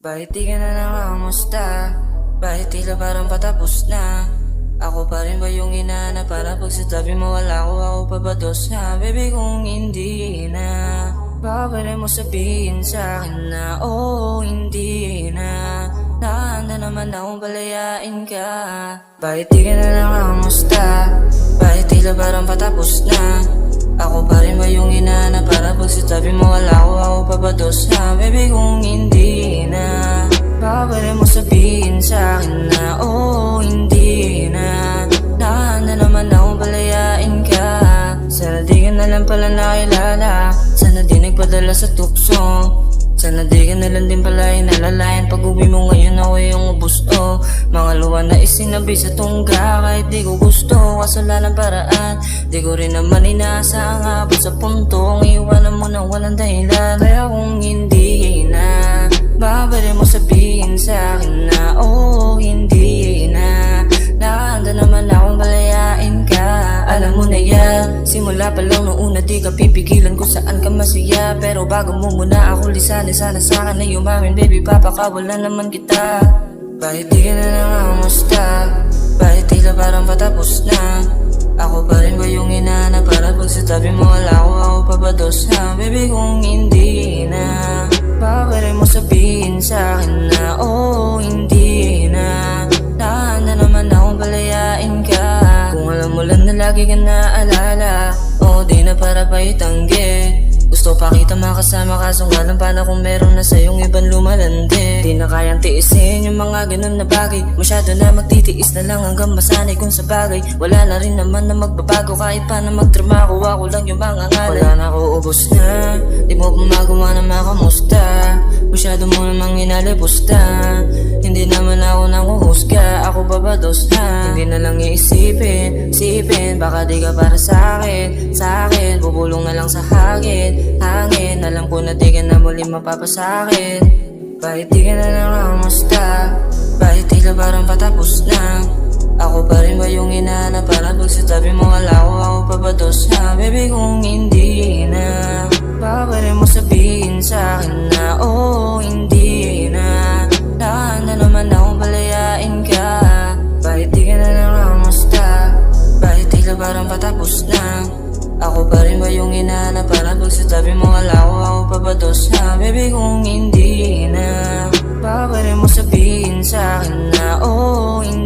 Bakit di ka na nangangamusta? Bakit tila parang patapos na? Ako pa rin ba yung inaana para pag sa tabi mo wala ako pa ba dos na? Baby kung hindi na, baka pwede mo sabihin sa'kin na hindi na. Nahanda naman akong palayain ka. Bakit di ka na nangangamusta? Bakit tila parang patapos na? Ako pa rin ba yung inaana para pag sa tabi mo wala ako pa ba dos na? Baby kung hindi na, baka pwede mo sabihin sa'kin na hindi na. Nahanda naman akong palayain ka. Sana di ka na lang pala nakilala. Sana di nagpadala sa tukso. Sana di ka na lang din pala inalalayan. Pag uwi mo ngayon ako yung ubos o mga luwa na isinabi sa tungga. Kahit di ko gusto, kasalanan paraan. Di ko rin naman inaasang abot sa puntong iwanan mo na walang dahilan. Kaya kung hindi na, baka pwede mo sabihin sa'kin na hindi na. Nakahanda naman akong palayain ka. Alam mo na yan, simula pa lang noong una di ka pipigilan kung saan ka masaya. Pero bago mo muna ako lisanin, sana sa'kin na yumamin. Baby papakawalan naman kita. Bakit di ka na nangangamusta? Bakit tila parang patapos na? Ako pa rin ba yung inaana para pag sa tabi mo wala ako pa ba dos na? Baby kung hindi na, baka pwede mo sabihin sa'kin na hindi na. Nahanda naman akong palayain ka. Kung alam mo lang na lagi ka naalala, di na para pa itanggi. Gusto pa kita makasama kaso nga lang paano kung meron na sa'yong ibang lumalandi. Di na kayang tiisin yung mga ganun na bagay. Masyado na magtitiis na lang hanggang masanay kung sa bagay. Wala na rin naman na magbabago kahit pa na magdrama ko. Ako lang yung mga ngalay. Wala na ako, ubos na. Di mo pa magawa na makamusta. Masyado mo namang inalibusta. Hindi naman ako nanguhusga. Ako babados na. Hindi na lang iisipin baka di ka para sa'kin. Bubulong na lang sa hangin. Alam ko na di ka na muli mapapasakit. Bakit di ka na nangangamusta? Bakit tila parang patapos na? Ako pa rin ba yung inaana para pag sa tabi mo wala ako pa ba dos na? Baby kung hindi na, baka pwede mo sabihin sa'kin na hindi na. Nakahanda naman akong palayain ka. Bakit di ka na nangangamusta? Bakit tila parang patapos na? Ako pa rin ba yung inaana para pag sa tabi mo wala ako pa ba dos na? Baby kung hindi na, baka pwede mo sabihin sa'kin na hindi